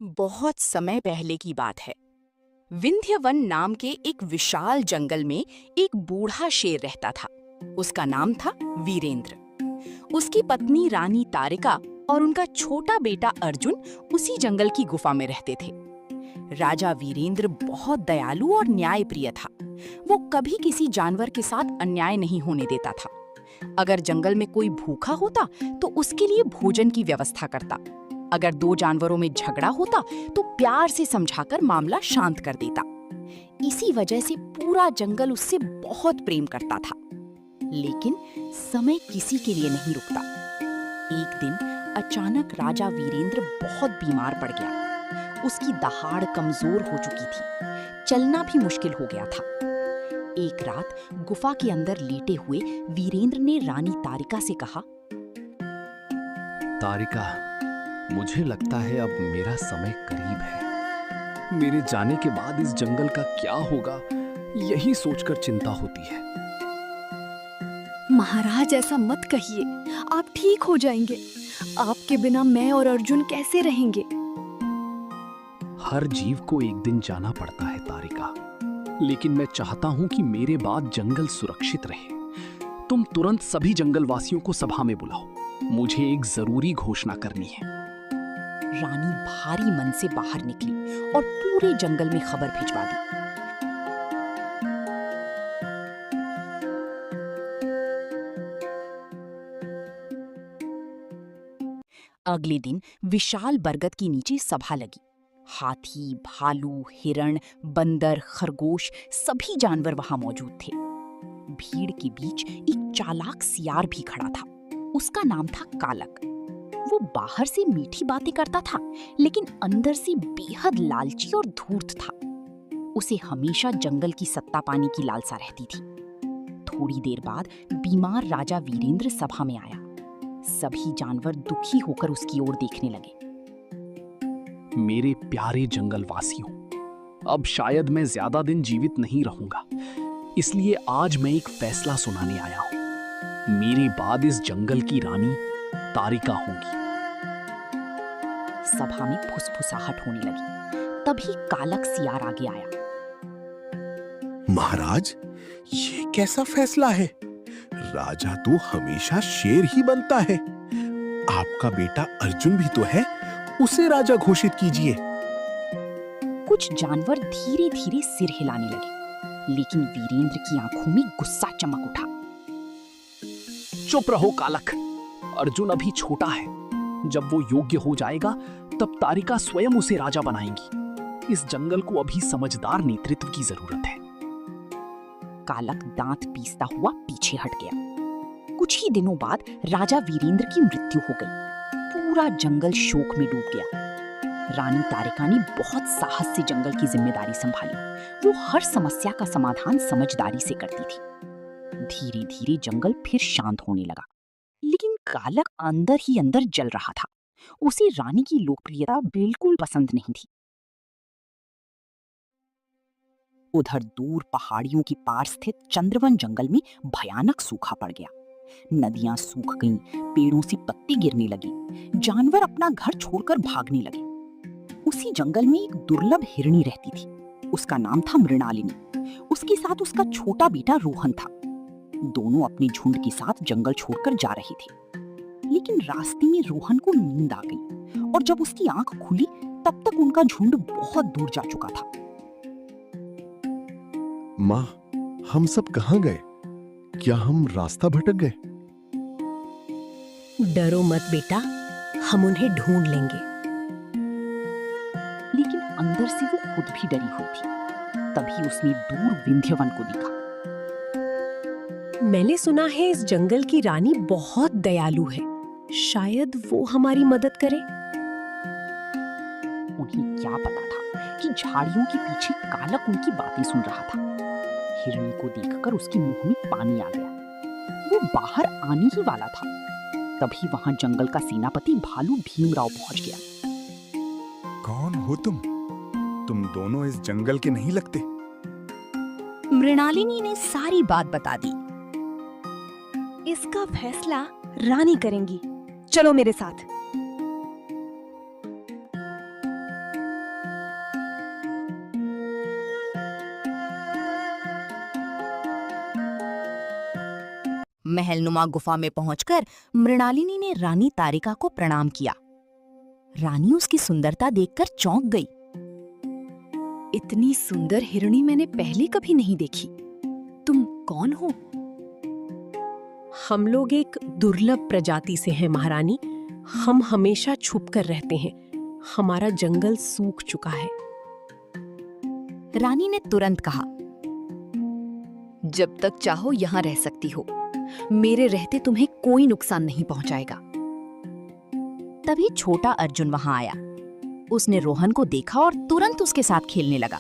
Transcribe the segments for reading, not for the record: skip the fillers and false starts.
बहुत समय पहले की बात है। विंध्यवन नाम के एक विशाल जंगल में एक बूढ़ा शेर रहता था। उसका नाम था वीरेंद्र। उसकी पत्नी रानी तारिका और उनका छोटा बेटा अर्जुन उसी जंगल की गुफा में रहते थे। राजा वीरेंद्र बहुत दयालु और न्यायप्रिय था। वो कभी किसी जानवर के साथ अन्याय नहीं होने देता था। अगर जंगल में कोई भूखा होता तो उसके लिए भोजन की व्यवस्था करता। अगर दो जानवरों में झगड़ा होता तो प्यार से समझाकर मामला शांत कर देता। इसी वजह से पूरा जंगल उससे बहुत प्रेम करता था। लेकिन समय किसी के लिए नहीं रुकता। एक दिन अचानक राजा वीरेंद्र बहुत बीमार पड़ गया। उसकी दहाड़ कमजोर हो चुकी थी। चलना भी मुश्किल हो गया था। एक रात गुफा के अंदर लेटे हुए वीरेंद्र ने रानी तारिका से कहा, तारिका, मुझे लगता है अब मेरा समय करीब है। मेरे जाने के बाद इस जंगल का क्या होगा, यही सोचकर चिंता होती है। महाराज, ऐसा मत कहिए। आप ठीक हो जाएंगे। आपके बिना मैं और अर्जुन कैसे रहेंगे? हर जीव को एक दिन जाना पड़ता है तारिका, लेकिन मैं चाहता हूं कि मेरे बाद जंगल सुरक्षित रहे। तुम तुरंत सभी जंगलवासियों को सभा में बुलाओ। मुझे एक जरूरी घोषणा करनी है। रानी भारी मन से बाहर निकली और पूरे जंगल में खबर भिजवा दी। अगले दिन विशाल बरगद के नीचे सभा लगी। हाथी, भालू, हिरण, बंदर, खरगोश सभी जानवर वहां मौजूद थे। भीड़ के बीच एक चालाक सियार भी खड़ा था। उसका नाम था कालक। वो बाहर से मीठी बातें करता था, लेकिन अंदर से बेहद लालची और धूर्त था। उसे हमेशा जंगल की सत्ता पाने की लालसा रहती थी। थोड़ी देर बाद बीमार राजा वीरेंद्र सभा में आया। सभी जानवर दुखी होकर उसकी ओर देखने लगे। मेरे प्यारे जंगलवासियों, अब शायद मैं ज्यादा दिन जीवित नहीं रहूंगा, इसलिए आज मैं एक फैसला सुनाने आया हूं। मेरे बाद इस जंगल की रानी तारिका होगी। सभा में फुसफुसाहट होने लगी। तभी कालक सियार आगे आया। महाराज, ये कैसा फैसला है? राजा तो हमेशा शेर ही बनता है। आपका बेटा अर्जुन भी तो है, उसे राजा घोषित कीजिए। कुछ जानवर धीरे धीरे सिर हिलाने लगे, लेकिन वीरेंद्र की आंखों में गुस्सा चमक उठा। चुप रहो कालक, अर्जुन अभी छोटा है। जब वो योग्य हो जाएगा तब तारिका स्वयं उसे राजा बनाएंगी। इस जंगल को अभी समझदार नेतृत्व की जरूरत है। कालक दांत पीसता हुआ पीछे हट गया। कुछ ही दिनों बाद राजा वीरेंद्र की मृत्यु हो गई। पूरा जंगल शोक में डूब गया। रानी तारिका ने बहुत साहस से जंगल की जिम्मेदारी संभाली। वो हर समस्या का समाधान समझदारी से करती थी। धीरे धीरे जंगल फिर शांत होने लगा, लेकिन कालक अंदर ही अंदर जल रहा था। उसे रानी की लोकप्रियता बिल्कुल पसंद नहीं थी। उधर दूर पहाड़ियों की पार स्थित चंद्रवन जंगल में भयानक सूखा पड़ गया। नदियां सूख गईं, पेड़ों से पत्ते गिरने लगे, जानवर अपना घर छोड़कर भागने लगे। उसी जंगल में एक दुर्लभ हिरणी रहती थी। उसका नाम था मृणालिनी। उसके साथ उसका छोटा बेटा रोहन था। दोनों अपने झुंड के साथ जंगल छोड़कर जा रहे थे, लेकिन रास्ते में रोहन को नींद आ गई और जब उसकी आंख खुली तब तक उनका झुंड बहुत दूर जा चुका था। माँ, हम सब कहाँ गए? क्या हम रास्ता भटक गए? डरो मत बेटा, हम उन्हें ढूंढ लेंगे। लेकिन अंदर से वो खुद भी डरी हुई थी। तभी उसने दूर विंध्यवन को देखा। मैंने सुना है इस जंगल की रानी बहुत दयालु है। शायद वो हमारी मदद करे। उन्हें क्या पता था कि झाड़ियों के पीछे कालक उनकी बातें सुन रहा था। हिरणी को देखकर उसके मुंह में पानी आ गया। वो बाहर आने ही वाला था। तभी वहां जंगल का सेनापति भालू भीमराव पहुंच गया। कौन हो तुम? तुम दोनों इस जंगल के नहीं लगते। मृणालिनी ने सारी बात बता दी। इसका फैसला रानी करेंगी। चलो मेरे साथ। महलनुमा गुफा में पहुंचकर मृणालिनी ने रानी तारिका को प्रणाम किया। रानी उसकी सुंदरता देखकर चौंक गई। इतनी सुंदर हिरणी मैंने पहले कभी नहीं देखी। तुम कौन हो? हम लोग एक दुर्लभ प्रजाति से हैं महारानी। हम हमेशा छुपकर रहते हैं। हमारा जंगल सूख चुका है। रानी ने तुरंत कहा, जब तक चाहो यहाँ रह सकती हो। मेरे रहते तुम्हें कोई नुकसान नहीं पहुंचाएगा। तभी छोटा अर्जुन वहां आया। उसने रोहन को देखा और तुरंत उसके साथ खेलने लगा।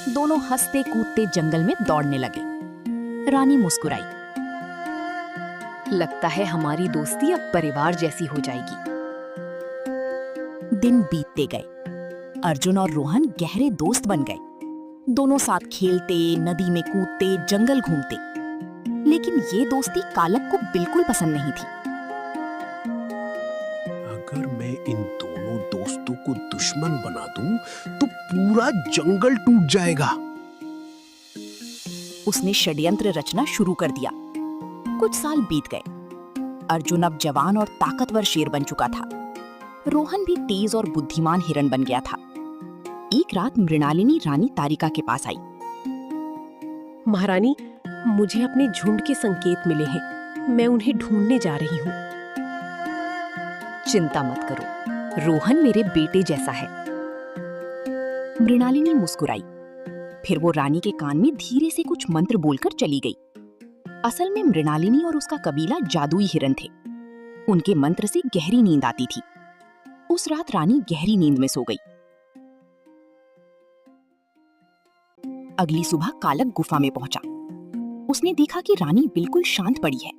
दोनों हंसते कूदते जंगल में दौड़ने लगे। रानी मुस्कुराई। लगता है हमारी दोस्ती अब परिवार जैसी हो जाएगी। दिन बीतते गए। अर्जुन और रोहन गहरे दोस्त बन गए। दोनों साथ खेलते, नदी में कूदते, जंगल घूमते। लेकिन ये दोस्ती कालक को बिल्कुल पसंद नहीं थी। अगर मैं इन दोनों दोस्तों को दुश्मन बना दूं, तो पूरा जंगल टूट जाएगा। उसने षड्यंत्र रचना शुरू कर दिया। कुछ साल बीत गए। अर्जुन अब जवान और ताकतवर शेर बन चुका था। रोहन भी तेज और बुद्धिमान हिरण बन गया था। एक रात मृणालिनी रानी तारिका के पास आई। महारानी, मुझे अपने झुंड के संकेत मिले हैं। मैं उन्हें ढूंढने जा रही हूँ। चिंता मत करो, रोहन मेरे बेटे जैसा है। मृणालिनी मुस्कुराई। फिर वो रानी के कान में धीरे से कुछ मंत्र बोलकर चली गई। असल में मृणालिनी और उसका कबीला जादुई हिरन थे। उनके मंत्र से गहरी नींद आती थी। उस रात रानी गहरी नींद में सो गई। अगली सुबह कालक गुफा में पहुंचा। उसने देखा कि रानी बिल्कुल शांत पड़ी है।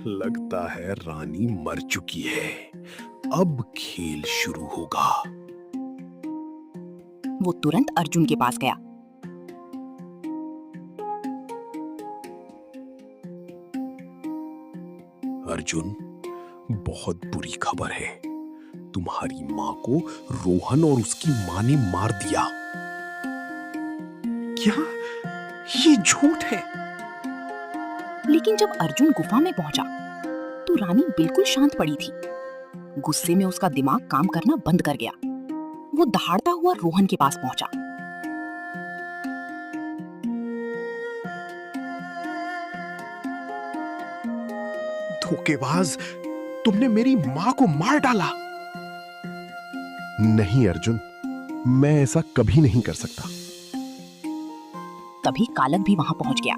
लगता है रानी मर चुकी है। अब खेल शुरू होगा। वो तुरंत अर्जुन के पास गया। अर्जुन, बहुत बुरी खबर है। तुम्हारी माँ को रोहन और उसकी माँ ने मार दिया। क्या? ये झूठ है। लेकिन जब अर्जुन गुफा में पहुंचा तो रानी बिल्कुल शांत पड़ी थी। गुस्से में उसका दिमाग काम करना बंद कर गया। वो दहाड़ता हुआ रोहन के पास पहुंचा। धोखेबाज, तुमने मेरी माँ को मार डाला। नहीं अर्जुन, मैं ऐसा कभी नहीं कर सकता। तभी कालक भी वहां पहुंच गया।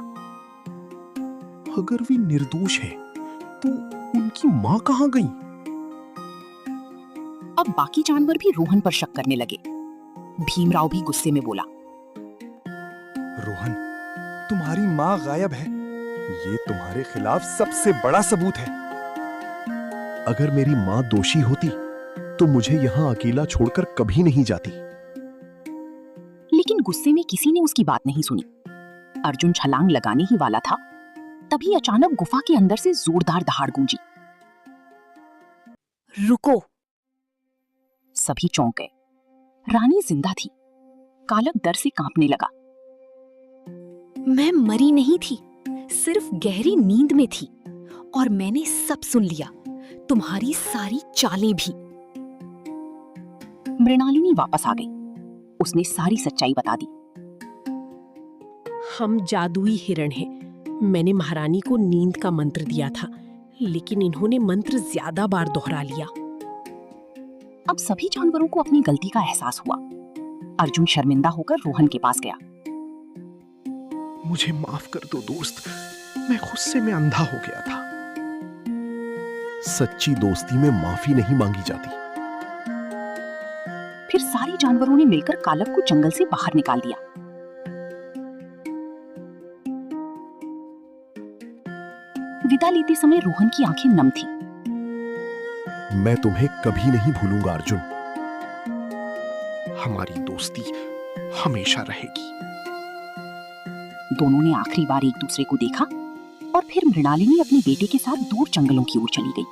अगर वे निर्दोष है तो उनकी माँ कहाँ गई? अब बाकी जानवर भी रोहन पर शक करने लगे। भीमराव भी गुस्से में बोला, रोहन, तुम्हारी माँ गायब है। ये तुम्हारे खिलाफ सबसे बड़ा सबूत है। अगर मेरी माँ दोषी होती तो मुझे यहाँ अकेला छोड़कर कभी नहीं जाती। लेकिन गुस्से में किसी ने उसकी बात नहीं सुनी। अर्जुन छलांग लगाने ही वाला था, तभी अचानक गुफा के अंदर से जोरदार दहाड़ गूंजी। रुको! सभी चौंक गए। रानी जिंदा थी। कालक डर से कांपने लगा। मैं मरी नहीं थी, सिर्फ गहरी नींद में थी और मैंने सब सुन लिया, तुम्हारी सारी चालें भी। मृणालिनी वापस आ गई। उसने सारी सच्चाई बता दी। हम जादुई हिरण हैं। मैंने महारानी को नींद का मंत्र दिया था, लेकिन इन्होंने मंत्र ज्यादा बार दोहरा लिया। अब सभी जानवरों को अपनी गलती का एहसास हुआ। अर्जुन शर्मिंदा होकर रोहन के पास गया। मुझे माफ कर दो दोस्त, मैं गुस्से में अंधा हो गया था। सच्ची दोस्ती में माफी नहीं मांगी जाती। फिर सारे जानवरों ने मिलकर कालक को जंगल से बाहर निकाल दिया। विदा लेते समय रोहन की आंखें नम थी। मैं तुम्हें कभी नहीं भूलूंगा अर्जुन। हमारी दोस्ती हमेशा रहेगी। दोनों ने आखिरी बार एक दूसरे को देखा और फिर मृणालिनी अपने बेटे के साथ दूर जंगलों की ओर चली गई।